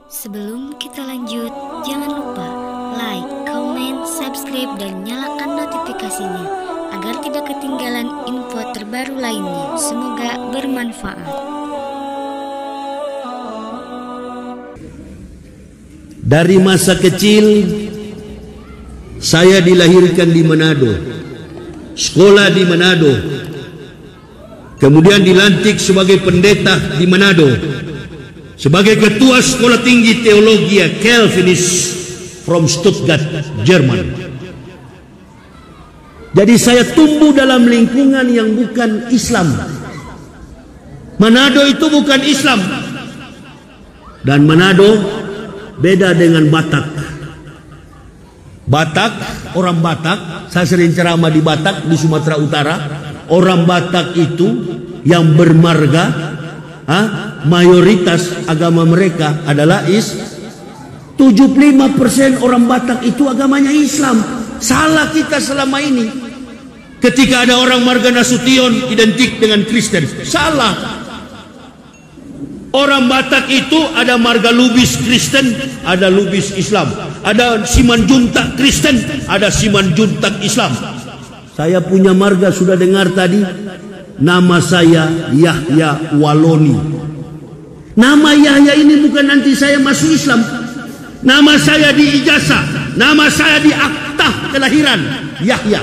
Sebelum kita lanjut, jangan lupa like, comment, subscribe, dan nyalakan notifikasinya agar tidak ketinggalan info terbaru lainnya. Semoga bermanfaat. Dari masa kecil saya dilahirkan di Manado, sekolah di Manado, kemudian dilantik sebagai pendeta di Manado, sebagai ketua sekolah tinggi teologi Calvinist from Stuttgart, Jerman. Jadi saya tumbuh dalam lingkungan yang bukan Islam. Manado itu bukan Islam, dan Manado beda dengan Batak. Batak, orang Batak, saya sering ceramah di Batak, di Sumatera Utara. Orang Batak itu yang bermarga, mayoritas agama mereka adalah 75% orang Batak itu agamanya Islam. Salah kita selama ini. Ketika ada orang marga Nasution identik dengan Kristen, salah. Orang Batak itu ada marga Lubis Kristen, ada Lubis Islam, ada Simanjuntak Kristen, ada Simanjuntak Islam. Saya punya marga, sudah dengar tadi. Nama saya Yahya Waloni. Nama Yahya ini bukan nanti saya masuk Islam. Nama saya di ijazah, nama saya di akta kelahiran Yahya.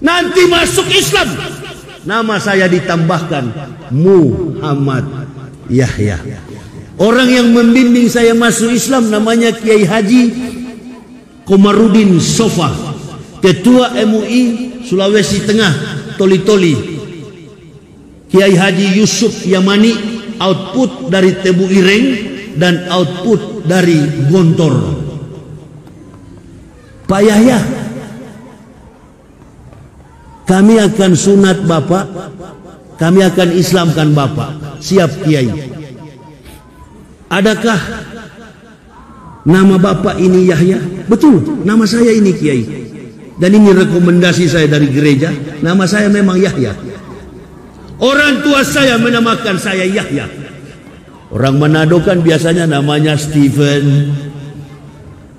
Nanti masuk Islam, nama saya ditambahkan Muhammad Yahya. Orang yang membimbing saya masuk Islam namanya Kiai Haji Komarudin Sofa, Ketua MUI Sulawesi Tengah Toli-Toli. Kiai Haji Yusuf Yamani, output dari Tebu Ireng dan output dari Gontor. Pak Yahya, kami akan sunat Bapak, kami akan Islamkan Bapak. Siap Kiai. Adakah nama Bapak ini Yahya? Betul, nama saya ini Kiai. Dan ini rekomendasi saya dari gereja. Nama saya memang Yahya. Orang tua saya menamakan saya Yahya. Orang Manado kan biasanya namanya Stephen,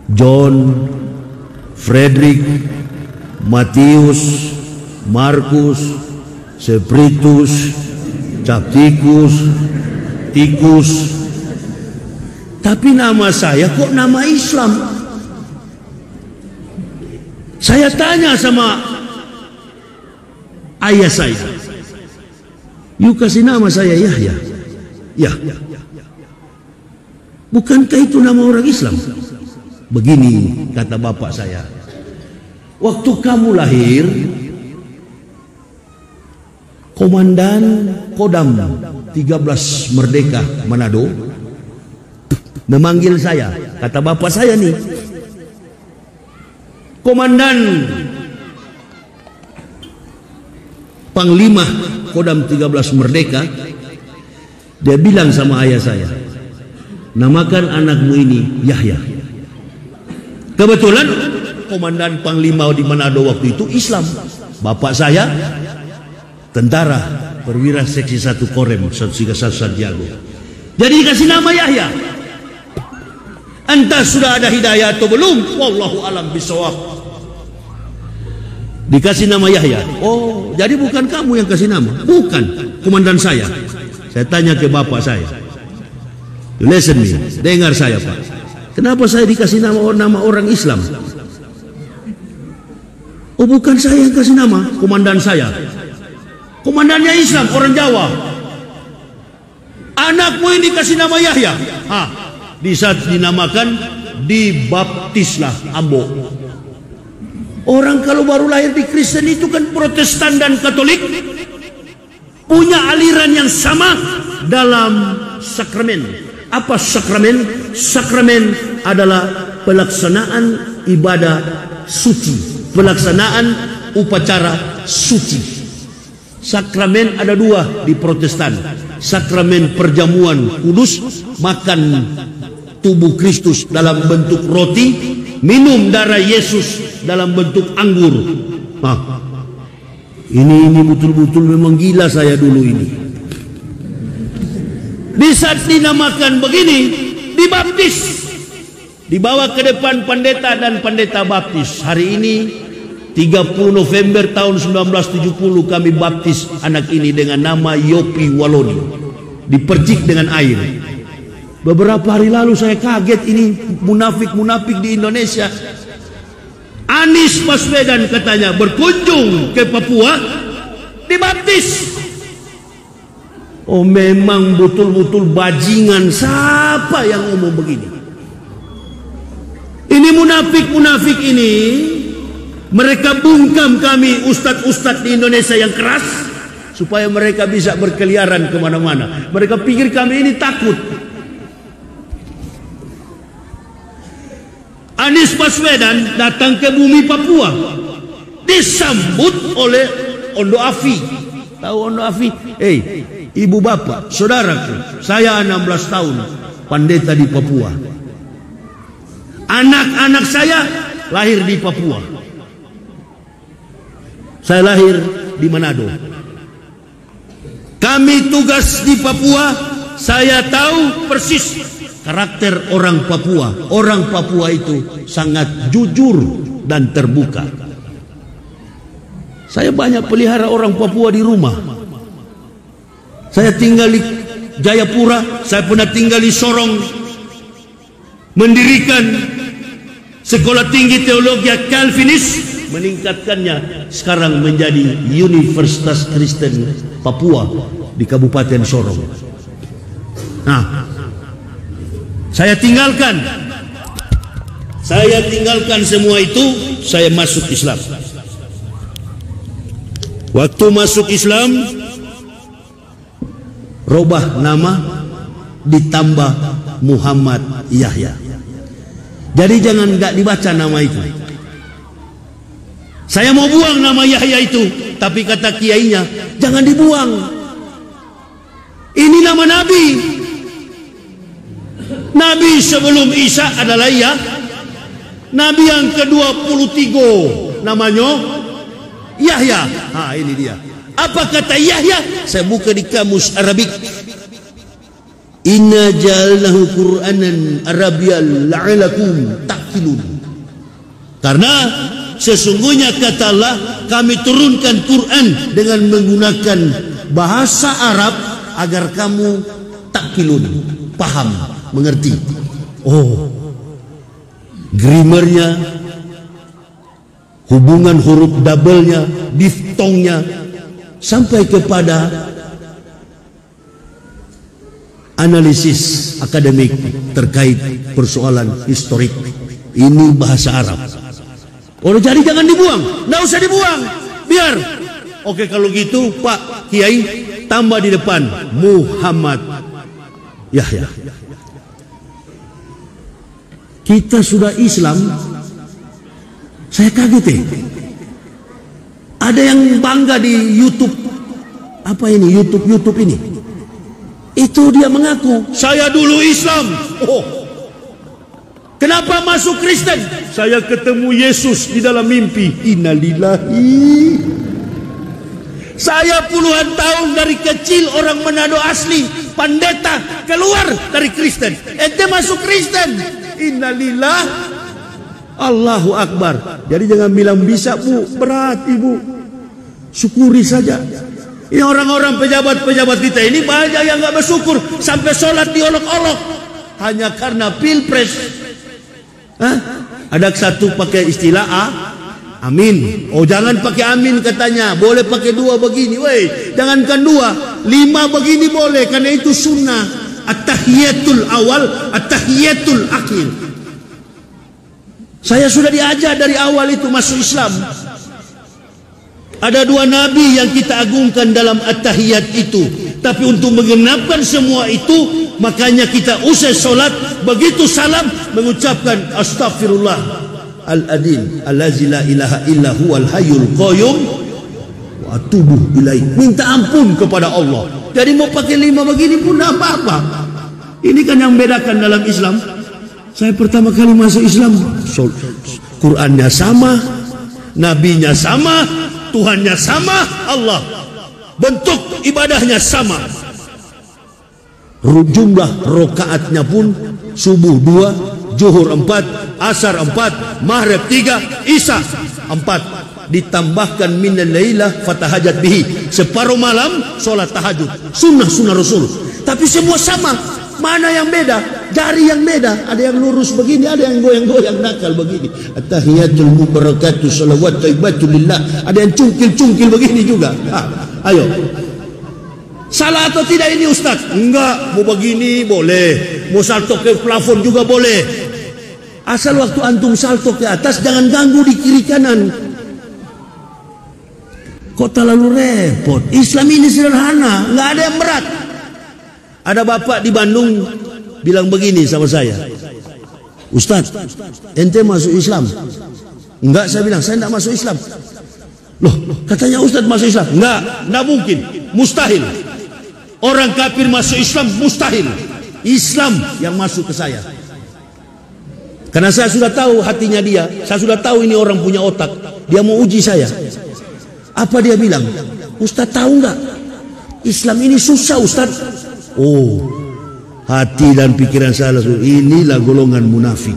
John, Frederick, Matius, Markus, Spiritus, Captikus, Tikus. Tapi nama saya kok nama Islam? Saya tanya sama ayah saya, "You kasih nama saya Yahya." "Ya." "Bukankah itu nama orang Islam?" "Begini," kata bapak saya, "waktu kamu lahir, Komandan Kodam 13 Merdeka Manado memanggil saya." Kata bapak saya nih, Komandan Panglima Kodam 13 Merdeka, dia bilang sama ayah saya, "Namakan anakmu ini Yahya." Kebetulan Komandan Panglima di Manado waktu itu Islam. Bapak saya tentara perwira seksi 1 Korem 131 Santiago. Jadi dikasih nama Yahya. Entah sudah ada hidayah atau belum, wallahu alam bisawab. Dikasih nama Yahya. "Oh, jadi bukan kamu yang kasih nama?" "Bukan, komandan saya." Saya tanya ke bapak saya, "Listen me, dengar saya Pak. Kenapa saya dikasih nama orang Islam?" "Oh, bukan saya yang kasih nama, komandan saya." "Komandannya Islam, orang Jawa." "Anakmu ini kasih nama Yahya." Di saat dinamakan, dibaptislah Ambo. Orang kalau baru lahir di Kristen itu kan Protestan dan Katolik punya aliran yang sama dalam sakramen. Apa sakramen? Sakramen adalah pelaksanaan ibadah suci, pelaksanaan upacara suci. Sakramen ada 2 di Protestan. Sakramen perjamuan kudus, makan tubuh Kristus dalam bentuk roti, minum darah Yesus dalam bentuk anggur. Ini betul-betul memang gila saya dulu ini. Di saat dinamakan begini, dibaptis, dibawa ke depan pendeta dan pendeta baptis. Hari ini 30 November tahun 1970 kami baptis anak ini dengan nama Yopi Waloni, dipercik dengan air. Beberapa hari lalu saya kaget, ini munafik-munafik di Indonesia. Anies Baswedan katanya berkunjung ke Papua, dibaptis. Oh, memang betul-betul bajingan. Siapa yang ngomong begini? Ini munafik-munafik ini, mereka bungkam kami ustadz-ustadz di Indonesia yang keras supaya mereka bisa berkeliaran kemana-mana. Mereka pikir kami ini takut. Anies Baswedan datang ke bumi Papua, disambut oleh Ondo Afi. Tahu Ondo Afi? Ibu bapak, saudaraku, saya 16 tahun pendeta di Papua. Anak-anak saya lahir di Papua. Saya lahir di Manado. Kami tugas di Papua, saya tahu persis karakter orang Papua. Orang Papua itu sangat jujur dan terbuka. Saya banyak pelihara orang Papua di rumah. Saya tinggal di Jayapura, saya pernah tinggal di Sorong, mendirikan sekolah tinggi teologi Calvinis, meningkatkannya sekarang menjadi Universitas Kristen Papua di Kabupaten Sorong. Nah, saya tinggalkan semua itu, saya masuk Islam. Waktu masuk Islam, robah nama, ditambah Muhammad Yahya. Jadi jangan nggak dibaca nama itu. Saya mau buang nama Yahya itu, tapi kata kiainya jangan dibuang. Ini nama Nabi. Nabi sebelum Isa adalah Yahya. Nabi yang ke-23 namanya Yahya. Ini dia. Apa kata Yahya? Saya buka di kamus Arabik. Inna ja'alnahu Qur'anan Arabiyan la'alakum ta'qilun. Karena sesungguhnya kata Allah, kami turunkan Quran dengan menggunakan bahasa Arab agar kamu ta'qilun, paham, mengerti. Oh, grammarnya, hubungan huruf double-nya, diftongnya, sampai kepada analisis akademik terkait persoalan historik. Ini bahasa Arab. Oh, jadi jangan dibuang, nggak usah dibuang, biar. Oke, kalau gitu Pak Kiai tambah di depan Muhammad Yahya. Kita sudah Islam, saya kaget Ada yang bangga di YouTube. Apa ini? YouTube ini. Itu dia mengaku, saya dulu Islam. Oh, kenapa masuk Kristen? Saya ketemu Yesus di dalam mimpi. Innalillahi. Saya puluhan tahun dari kecil orang Manado asli, pendeta, keluar dari Kristen. Ente masuk Kristen. Innalillah. Allahu Akbar. Jadi jangan bilang bisa Bu, berat Ibu. Syukuri saja. Ini orang-orang pejabat-pejabat kita ini banyak yang nggak bersyukur, sampai sholat diolok-olok hanya karena pilpres. Ada satu pakai istilah amin. Oh, jangan pakai amin katanya, boleh pakai dua begini. Woi, jangankan dua, 5 begini boleh, karena itu sunnah. At-tahiyatul awal, at-tahiyatul akhir. Saya sudah diajar dari awal itu masuk Islam. Ada 2 nabi yang kita agungkan dalam at-tahiyat itu. Tapi untuk menggenapkan semua itu, makanya kita usai solat, begitu salam mengucapkan astaghfirullah al-adil allazi la ilaha illa huwal hayyul qayyum wa atubu ilaih. Minta ampun kepada Allah. Jadi mau pakai 5 begini pun tidak apa-apa. Ini kan yang bedakan dalam Islam. Saya pertama kali masuk Islam, Qurannya sama, nabinya sama, Tuhannya sama, Allah. Bentuk ibadahnya sama. Jumlah rokaatnya pun subuh 2, zuhur 4, asar 4, maghrib 3, isya 4. Ditambahkan minal lailah fatahajat bihi, separuh malam solat tahajud, sunnah Rasul. Tapi semua sama. Mana yang beda? Jari yang beda. Ada yang lurus begini, ada yang goyang-goyang nakal begini. At-tahiyatul mubarakatuh salawat thayyibatu lillah. Ada yang cungkil-cungkil begini juga. Ayo. Salah atau tidak ini Ustaz? Enggak, mau begini boleh. Mau salto ke plafon juga boleh. Asal waktu antum salto ke atas jangan ganggu di kiri kanan. Kok terlalu repot? Islam ini sederhana, enggak ada yang berat. Ada bapak di Bandung bilang begini sama saya, Ustaz, ente masuk Islam? Enggak, saya bilang, saya enggak masuk Islam. Loh, katanya Ustaz masuk Islam. Enggak mungkin, mustahil. Orang kafir masuk Islam, mustahil. Islam yang masuk ke saya. Karena saya sudah tahu hatinya dia, saya sudah tahu ini orang punya otak. Dia mau uji saya. Apa dia bilang? Ustaz tahu enggak? Islam ini susah Ustaz. Oh, hati dan pikiran saya langsung, inilah golongan munafik.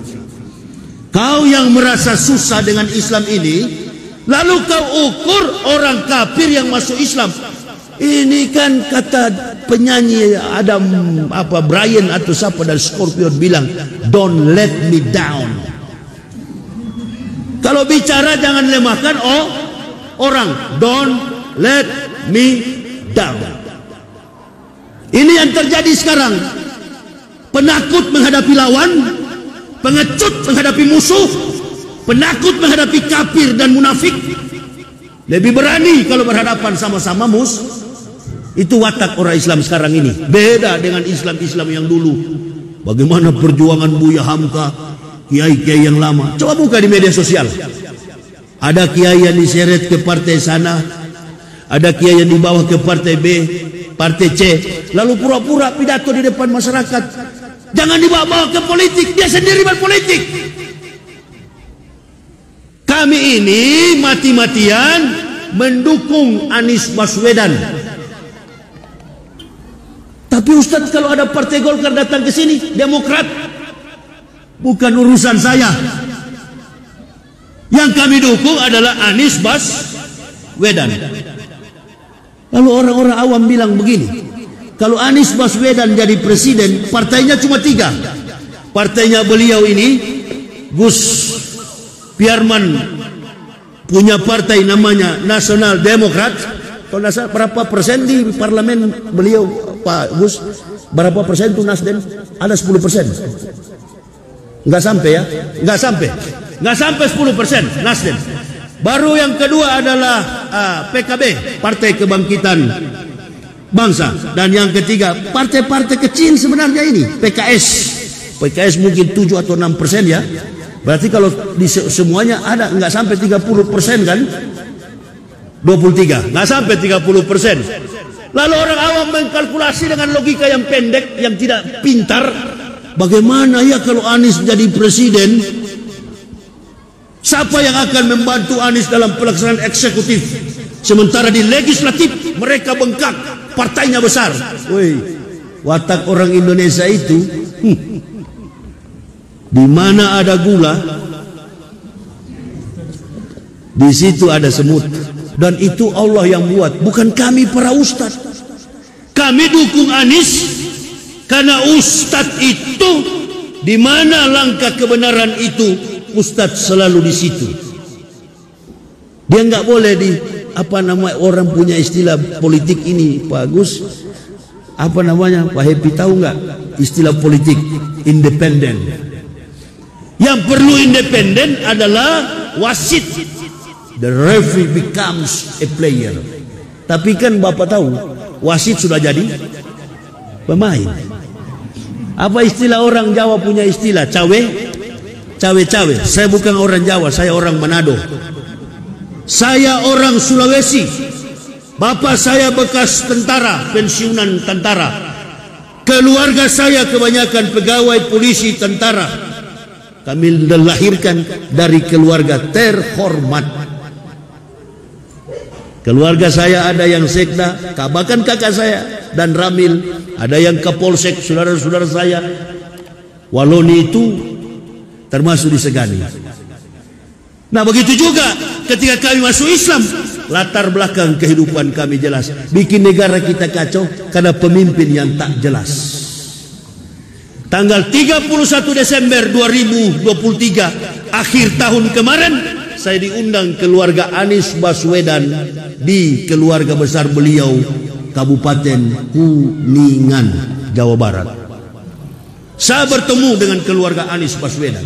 Kau yang merasa susah dengan Islam ini, lalu kau ukur orang kafir yang masuk Islam. Ini kan kata penyanyi Adam Brian atau siapa dari Scorpion bilang, don't let me down. Kalau bicara jangan lemahkan orang, don't let me down. Ini yang terjadi sekarang. Penakut menghadapi lawan, pengecut menghadapi musuh, penakut menghadapi kafir dan munafik. Lebih berani kalau berhadapan sama-sama Itu watak orang Islam sekarang ini. Beda dengan Islam-Islam yang dulu. Bagaimana perjuangan Buya Hamka, kiai-kiai yang lama. Coba buka di media sosial. Ada kiai yang diseret ke partai sana, ada kiai yang dibawa ke partai B, partai C, lalu pura-pura pidato di depan masyarakat. Jangan dibawa-bawa ke politik, dia sendiri berpolitik. Kami ini mati-matian mendukung Anies Baswedan. Tapi Ustaz, kalau ada partai Golkar datang ke sini, Demokrat, bukan urusan saya. Yang kami dukung adalah Anies Baswedan. Lalu orang-orang awam bilang begini, kalau Anies Baswedan jadi presiden, partainya cuma 3. Partainya beliau ini, Gus Piarman punya partai namanya Nasional Demokrat. Kalau nasa berapa persen di parlemen beliau Pak Gus? Berapa persen itu Nasdem? Ada 10%. Enggak sampai ya? Enggak sampai 10% Nasdem. Baru yang kedua adalah PKB, Partai Kebangkitan Bangsa. Dan yang ketiga, partai-partai kecil sebenarnya ini, PKS mungkin 7 atau 6% ya. Berarti kalau di semuanya ada, nggak sampai 30% kan? 23, nggak sampai 30%. Lalu orang awam mengkalkulasi dengan logika yang pendek, yang tidak pintar. Bagaimana ya kalau Anies jadi presiden? Siapa yang akan membantu Anies dalam pelaksanaan eksekutif? Sementara di legislatif mereka bengkak, partainya besar. Woi, watak orang Indonesia itu, di mana ada gula, di situ ada semut. Dan itu Allah yang buat, bukan kami para ustadz. Kami dukung Anies karena ustadz itu, di mana langkah kebenaran itu, ustadz selalu di situ. Dia nggak boleh di orang punya istilah politik ini, Pak Agus. Apa namanya, Pak Happy tahu nggak istilah politik independen? Yang perlu independen adalah wasit. The referee becomes a player. Tapi kan Bapak tahu, wasit sudah jadi pemain. Apa istilah orang Jawa punya istilah? Cawe-cawe. Saya bukan orang Jawa, saya orang Manado. Saya orang Sulawesi. Bapak saya bekas tentara, pensiunan tentara. Keluarga saya kebanyakan pegawai polisi tentara. Kami dilahirkan dari keluarga terhormat. Keluarga saya ada yang sekda, bahkan kakak saya dan Ramil, ada yang kapolsek, saudara-saudara saya. Waloni itu termasuk disegani. Nah begitu juga ketika kami masuk Islam, latar belakang kehidupan kami jelas. Bikin negara kita kacau karena pemimpin yang tak jelas. Tanggal 31 Desember 2023 akhir tahun kemarin, saya diundang keluarga Anies Baswedan di keluarga besar beliau Kabupaten Kuningan, Jawa Barat. Saya bertemu dengan keluarga Anies Baswedan.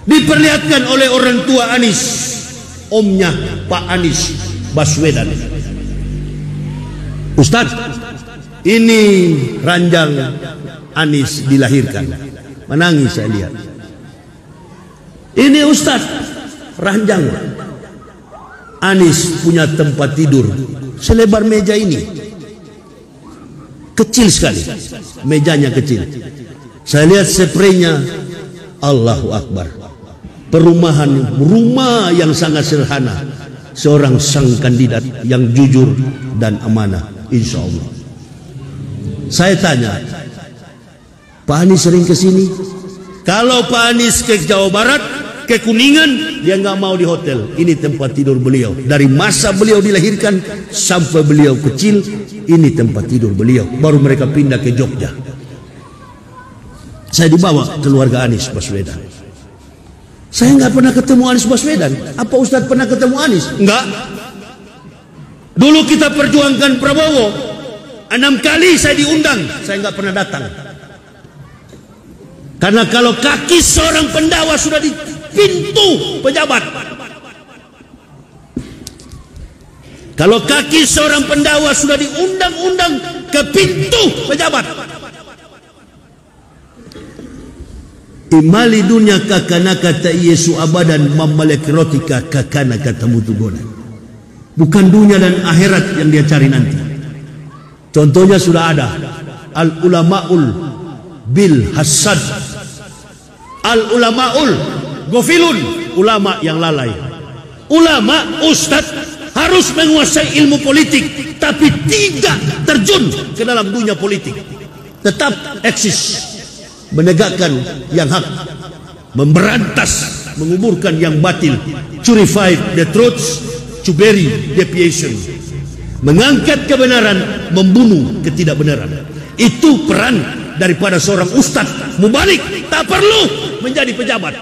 Diperlihatkan oleh orang tua Anies, omnya Pak Anies Baswedan. Ustaz, ini ranjang Anies dilahirkan. Menangis saya lihat. Ini Ustaz, ranjang Anies punya tempat tidur selebar meja ini. Kecil sekali, mejanya kecil. Saya lihat spraynya, Allahu Akbar. Perumahan, rumah yang sangat sederhana. Seorang sang kandidat yang jujur dan amanah, insya Allah. Saya tanya, Pak Anies sering ke sini? Kalau Pak Anies ke Jawa Barat, ke Kuningan, dia nggak mau di hotel. Ini tempat tidur beliau. Dari masa beliau dilahirkan sampai beliau kecil, ini tempat tidur beliau. Baru mereka pindah ke Jogja. Saya dibawa keluarga Anies Baswedan. Saya nggak pernah ketemu Anies Baswedan. Apa Ustadz pernah ketemu Anies? Enggak. Dulu kita perjuangkan Prabowo, 6 kali saya diundang, saya nggak pernah datang. Karena kalau kaki seorang pendawa sudah di pintu pejabat, kalau kaki seorang pendawa sudah diundang-undang ke pintu pejabat, imali dunia kakana kata Yesu abadan mamalek rotika kakana kata mutugona. Bukan dunia dan akhirat yang dia cari nanti. Contohnya sudah ada al ulamaul bil hasad, al ulamaul gofilun, ulama yang lalai. Ulama ustadz harus menguasai ilmu politik, tapi tidak terjun ke dalam dunia politik. Tetap eksis, menegakkan yang hak, memberantas, menguburkan yang batil, purify the truths, to bury deviation, mengangkat kebenaran, membunuh ketidakbenaran. Itu peran daripada seorang ustadz mubalik. Tak perlu menjadi pejabat.